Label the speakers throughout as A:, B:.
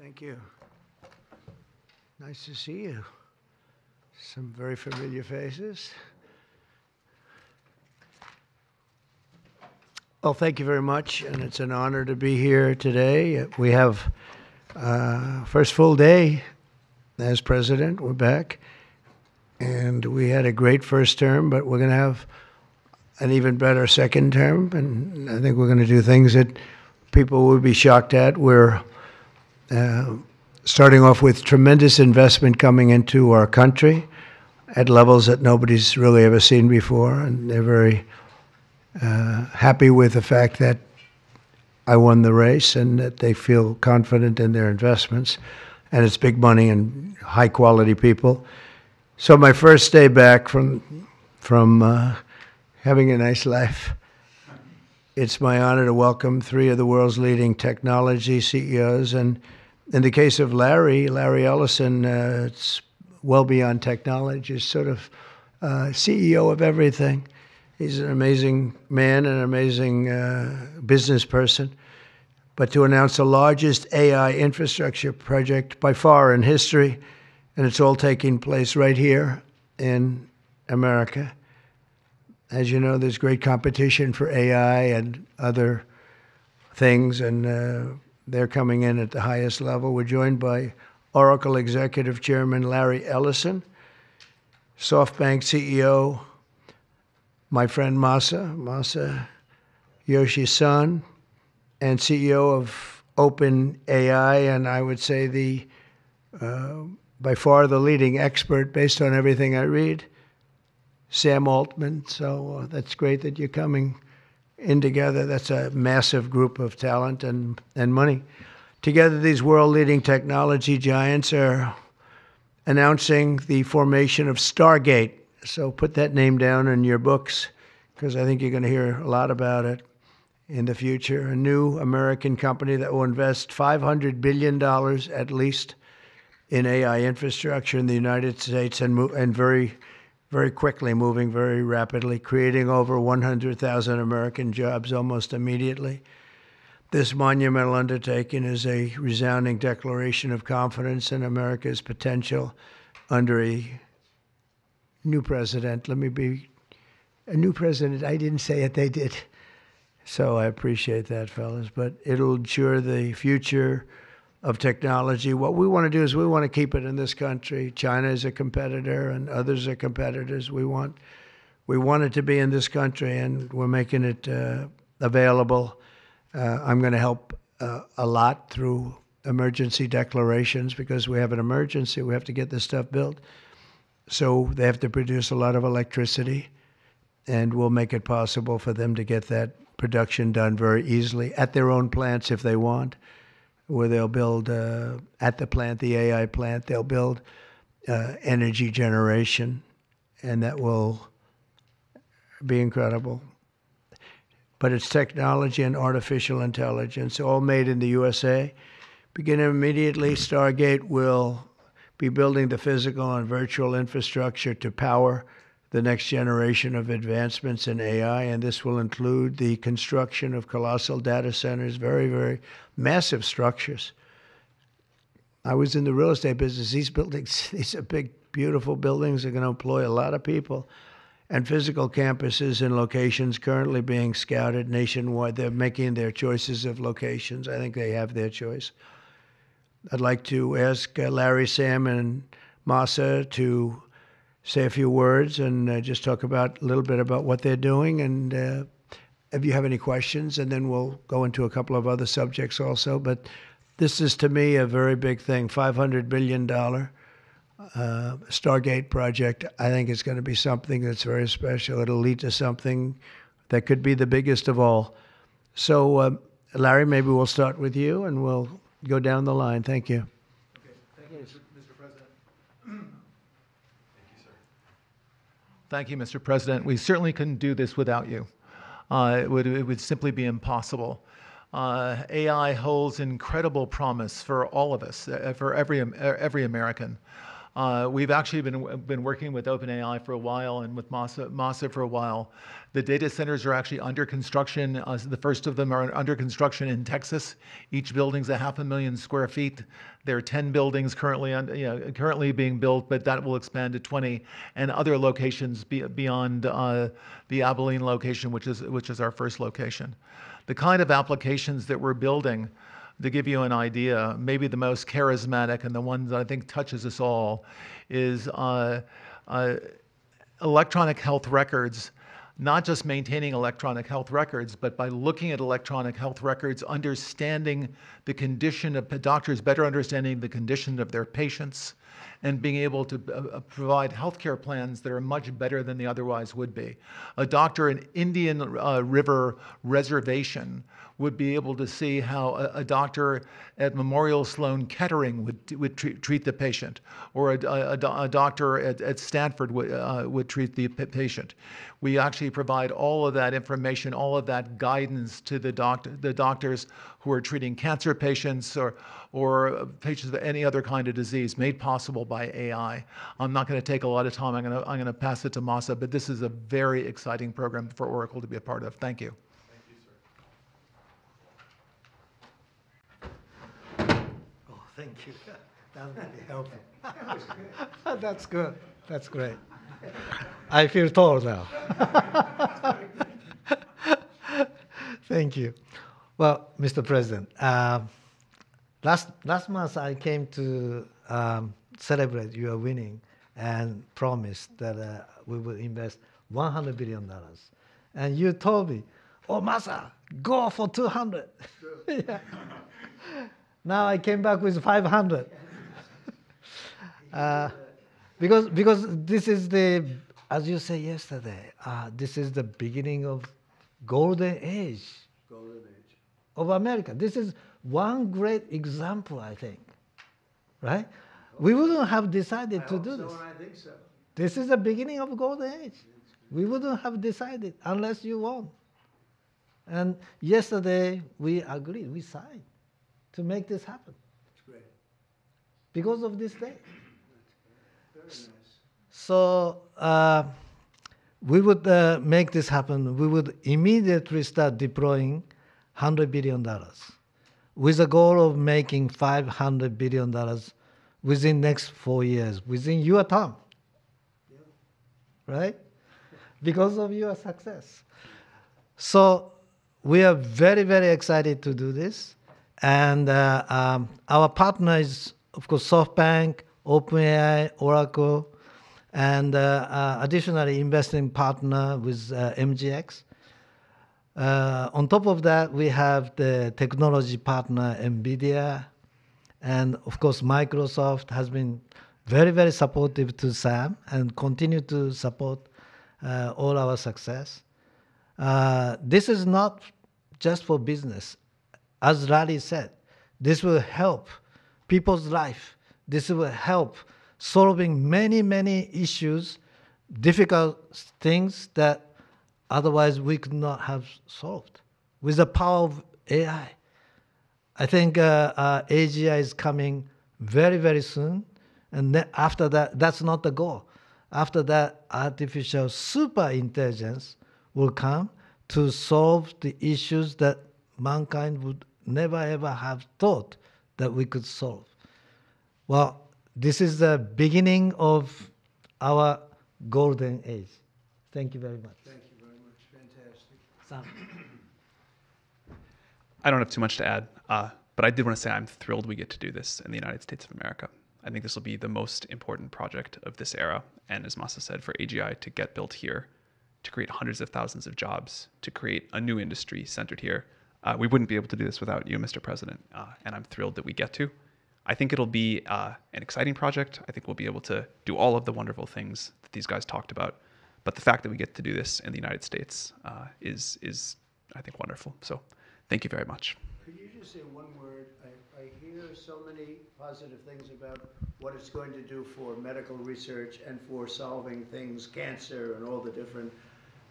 A: Thank you. Nice to see you. Some very familiar faces. Well, thank you very much, and it's an honor to be here today. We have first full day as president. We're back, and we had a great first term, but we're going to have an even better second term, and I think we're going to do things that people will be shocked at. We're starting off with tremendous investment coming into our country at levels that nobody's really ever seen before, and they're very happy with the fact that I won the race and that they feel confident in their investments, and it's big money and high-quality people. So my first day back from having a nice life, it's my honor to welcome three of the world's leading technology CEOs. And in the case of Larry Ellison, it's well beyond technology. He's sort of CEO of everything. He's an amazing man and an amazing business person. But to announce the largest AI infrastructure project by far in history, and it's all taking place right here in America. As you know, there's great competition for AI and other things, and they're coming in at the highest level. We're joined by Oracle Executive Chairman Larry Ellison, SoftBank CEO, my friend Masa Yoshi-san, and CEO of OpenAI, and I would say by far the leading expert based on everything I read, Sam Altman. So that's great that you're coming in together. That's a massive group of talent and money. Together, these world-leading technology giants are announcing the formation of Stargate. So put that name down in your books, because I think you're going to hear a lot about it in the future. A new American company that will invest $500 billion at least in AI infrastructure in the United States, and very, very quickly, moving very rapidly, creating over 100,000 American jobs almost immediately. This monumental undertaking is a resounding declaration of confidence in America's potential under a new president. Let me be a new president. I didn't say it, they did. So I appreciate that, fellas. But it'll ensure the future of technology. What we want to do is we want to keep it in this country. China is a competitor and others are competitors. We want it to be in this country, and we're making it available. I'm going to help a lot through emergency declarations, because we have an emergency. We have to get this stuff built. So they have to produce a lot of electricity, and we'll make it possible for them to get that production done very easily at their own plants if they want, where they'll build at the plant, the AI plant, they'll build energy generation, and that will be incredible. But it's technology and artificial intelligence, all made in the USA. Beginning immediately, Stargate will be building the physical and virtual infrastructure to power the next generation of advancements in AI, and this will include the construction of colossal data centers, very, very massive structures. I was in the real estate business. These buildings, these are big, beautiful buildings. They're going to employ a lot of people. And physical campuses in locations currently being scouted nationwide. They're making their choices of locations. I think they have their choice. I'd like to ask Larry, Sam, and Masa to say a few words and just talk about a little bit about what they're doing, and if you have any questions, and then we'll go into a couple of other subjects also. But this is, to me, a very big thing. $500 billion Stargate project. I think it's going to be something that's very special. It'll lead to something that could be the biggest of all. So, Larry, maybe we'll start with you, and we'll go down the line. Thank you.
B: Okay. Thank you, Mr. President. Thank you, sir. Thank you, Mr. President. We certainly couldn't do this without you. It would simply be impossible. AI holds incredible promise for all of us, for every American. We've actually been working with OpenAI for a while and with Masa for a while. The data centers are actually under construction. The first of them are under construction in Texas. Each building's 500,000 square feet. There are 10 buildings currently being built, but that will expand to 20 and other locations beyond the Abilene location, which is our first location. The kind of applications that we're building, to give you an idea, maybe the most charismatic and the one that I think touches us all is electronic health records. Not just maintaining electronic health records, but by looking at electronic health records, understanding the condition of doctors, better understanding the condition of their patients, and being able to provide healthcare plans that are much better than they otherwise would be. A doctor in Indian River Reservation would be able to see how a doctor at Memorial Sloan Kettering would treat the patient, or a doctor at Stanford would treat the patient. We actually provide all of that information, all of that guidance to the doctors who are treating cancer patients or patients with any other kind of disease, made possible by AI. I'm not going to take a lot of time. I'm going to pass it to Masa, but this is a very exciting program for Oracle to be a part of. Thank you.
C: Thank you. That really helpful. That's good. That's great. I feel tall now. Thank you. Well, Mr. President, last month I came to celebrate your winning and promised that we will invest $100 billion. And you told me, oh, Masa, go for 200. Yeah. Now I came back with 500. Because this is the, as you said yesterday, this is the beginning of golden age of America. This is one great example, I think, right? We wouldn't have decided to do this.
A: I think so.
C: This is the beginning of golden age. We wouldn't have decided unless you won. And yesterday we agreed, we signed to make this happen.
A: That's great.
C: Because of this day.
A: Very nice.
C: So we would make this happen. We would immediately start deploying $100 billion with a goal of making $500 billion within next 4 years, within your term.
A: Yeah.
C: Right? Because of your success. So we are very, very excited to do this. And our partner is, of course, SoftBank, OpenAI, Oracle, and additionally investing partner with MGX. On top of that, we have the technology partner NVIDIA, and of course Microsoft has been very, very supportive to SAM and continue to support all our success. This is not just for business. As Larry said, this will help people's life. This will help solving many, many issues, difficult things that otherwise we could not have solved with the power of AI. I think AGI is coming very, very soon. And then after that, that's not the goal. After that, artificial super intelligence will come to solve the issues that mankind would never ever have thought that we could solve. Well, this is the beginning of our golden age. Thank you very much.
A: Thank you very much. Fantastic.
C: Sam.
D: I don't have too much to add, but I did want to say I'm thrilled we get to do this in the United States of America. I think this will be the most important project of this era. And as Masa said, for AGI to get built here, to create hundreds of thousands of jobs, to create a new industry centered here, we wouldn't be able to do this without you, Mr. President. And I'm thrilled that we get to. I think it'll be an exciting project. I think we'll be able to do all of the wonderful things that these guys talked about. But the fact that we get to do this in the United States is, I think, wonderful. So thank you very much.
A: Could you just say one word? I hear so many positive things about what it's going to do for medical research and for solving things, cancer and all the different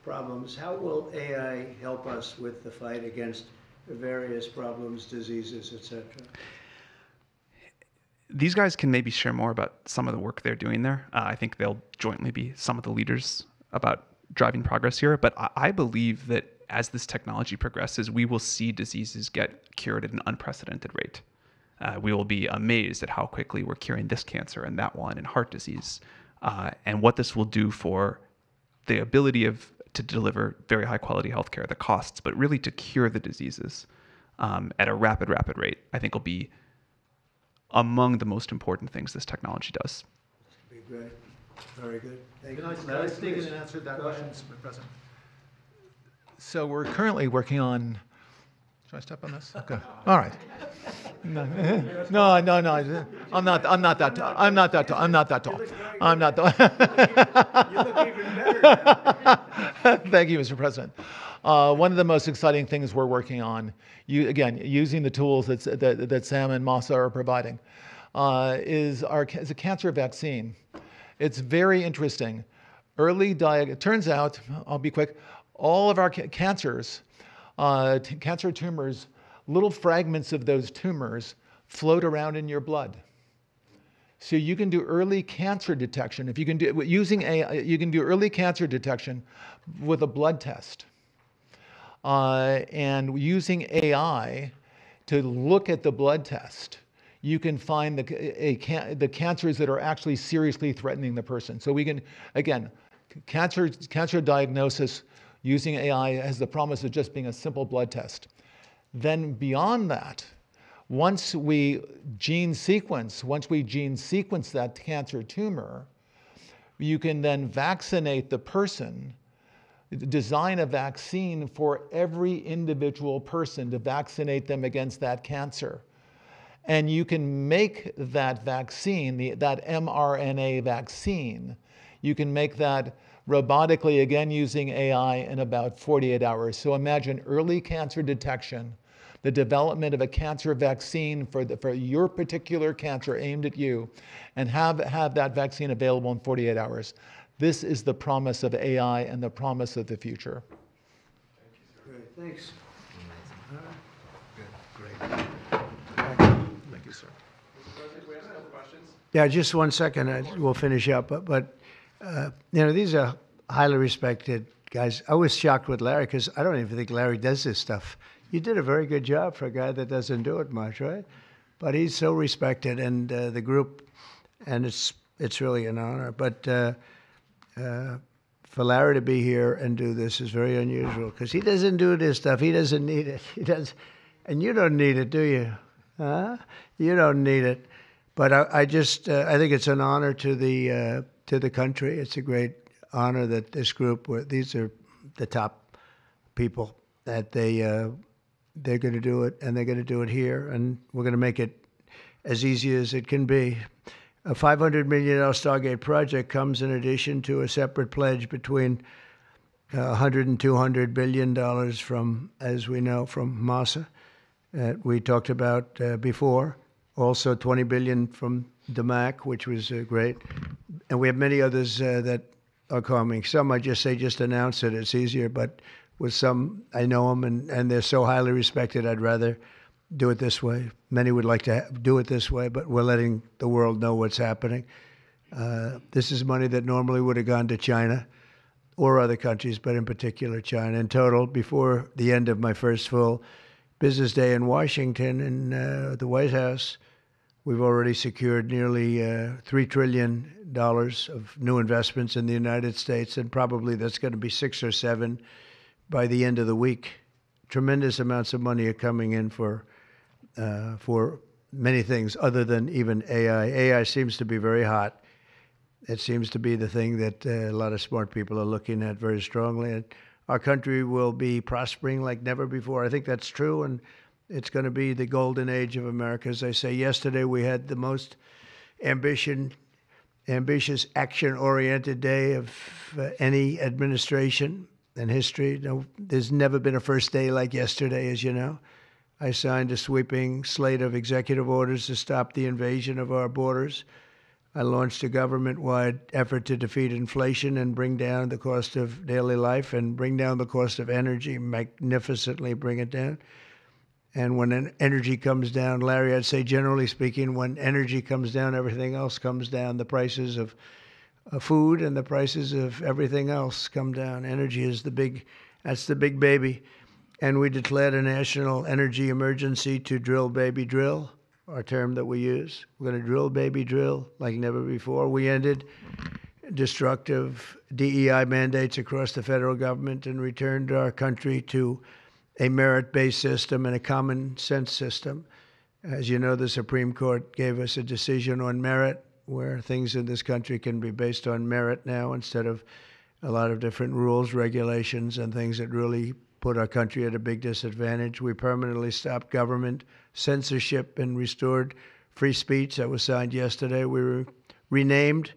A: problems. How will AI help us with the fight against various problems, diseases, etc.?
D: these guys can maybe share more about some of the work they're doing there. I think they'll jointly be some of the leaders about driving progress here. But I believe that as this technology progresses, we will see diseases get cured at an unprecedented rate. We will be amazed at how quickly we're curing this cancer and that one and heart disease, and what this will do for the ability to deliver very high quality healthcare, the costs, but really to cure the diseases at a rapid rate, I think will be among the most important things this technology does.
A: Be great. Very good. Thank you.
B: Can I sneak in and answer that question, Mr. President? So we're currently working on. Should I step on this? Okay. All right. No. I'm not that tall. I'm not that tall.
A: You look even better.
B: Thank you, Mr. President. One of the most exciting things we're working on, using the tools that Sam and Masa are providing, is a cancer vaccine. It's very interesting. It turns out, I'll be quick, all of our cancers, cancer tumors, little fragments of those tumors float around in your blood. So you can do early cancer detection. If you can do using AI, you can do early cancer detection with a blood test. And using AI to look at the blood test, you can find the cancers that are actually seriously threatening the person. So we can, again, cancer diagnosis using AI has the promise of just being a simple blood test. Then beyond that, once we gene sequence that cancer tumor, you can then vaccinate the person, design a vaccine for every individual person to vaccinate them against that cancer. And you can make that vaccine, that mRNA vaccine, you can make that robotically, again using AI, in about 48 hours. So imagine early cancer detection, the development of a cancer vaccine for your particular cancer aimed at you, and have that vaccine available in 48 hours. This is the promise of AI and the promise of the future.
A: Great. Thanks. Good. Great.
B: Thank you, sir.
D: We have some questions.
A: Yeah, just 1 second. We'll finish up. But these are highly respected guys. I was shocked with Larry because I don't even think Larry does this stuff. You did a very good job for a guy that doesn't do it much, right? But he's so respected, and the group, and it's really an honor. But for Larry to be here and do this is very unusual because he doesn't do this stuff. He doesn't need it. He does, and you don't need it, do you? Huh? You don't need it. But I think it's an honor to the country. It's a great honor that this group, these are the top people, that they're going to do it, and they're going to do it here, and we're going to make it as easy as it can be. A $500 million Stargate project comes in addition to a separate pledge between $100 and $200 billion from, as we know, from Masa, that we talked about before. Also $20 billion from DMAC, which was great. And we have many others that are coming. Some I just announce it. It's easier, but with some, I know them, and they're so highly respected, I'd rather do it this way. Many would like to do it this way, but we're letting the world know what's happening. This is money that normally would have gone to China or other countries, but in particular China. In total, before the end of my first full business day in Washington in the White House, we've already secured nearly $3 trillion of new investments in the United States, and probably that's going to be 6 or 7 by the end of the week. Tremendous amounts of money are coming in for many things other than even AI. AI seems to be very hot. It seems to be the thing that a lot of smart people are looking at very strongly. And our country will be prospering like never before. I think that's true, and it's going to be the golden age of America. As I say, yesterday we had the most ambitious, action-oriented day of any administration in history. No, there's never been a first day like yesterday, as you know. I signed a sweeping slate of executive orders to stop the invasion of our borders. I launched a government-wide effort to defeat inflation and bring down the cost of daily life and bring down the cost of energy, magnificently bring it down. And when energy comes down, Larry, I'd say generally speaking, when energy comes down, everything else comes down. The prices of food and the prices of everything else come down. Energy is that's the big baby. And we declared a national energy emergency to drill, baby, drill, our term that we use. We're going to drill, baby, drill like never before. We ended destructive DEI mandates across the federal government and returned our country to a merit-based system and a common sense system. As you know, the Supreme Court gave us a decision on merit, where things in this country can be based on merit now instead of a lot of different rules, regulations, and things that really put our country at a big disadvantage. We permanently stopped government censorship and restored free speech. That was signed yesterday. We renamed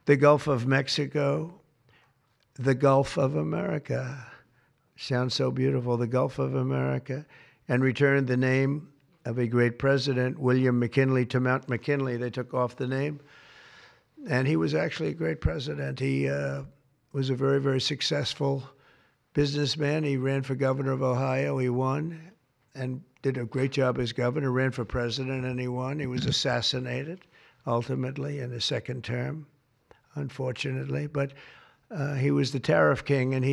A: the Gulf of Mexico the Gulf of America. Sounds so beautiful, the Gulf of America, and returned the name of a great president, William McKinley, to Mount McKinley. They took off the name, and he was actually a great president. He was a very, very successful businessman. He ran for governor of Ohio. He won and did a great job as governor, ran for president, and he won. He was assassinated, ultimately, in his second term, unfortunately. But he was the tariff king, and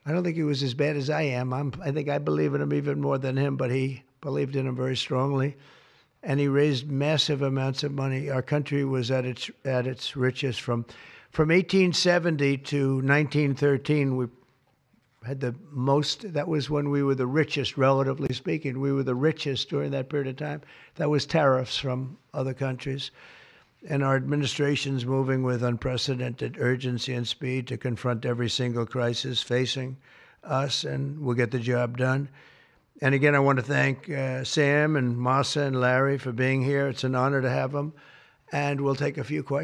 A: I don't think he was as bad as I am. I think I believe in him even more than him, but he believed in him very strongly. And he raised massive amounts of money. Our country was at its richest from 1870 to 1913. We had the most, that was when we were the richest, relatively speaking. We were the richest during that period of time. That was tariffs from other countries. And our administration's moving with unprecedented urgency and speed to confront every single crisis facing us, and we'll get the job done. And again, I want to thank Sam and Masa and Larry for being here. It's an honor to have them. And we'll take a few questions.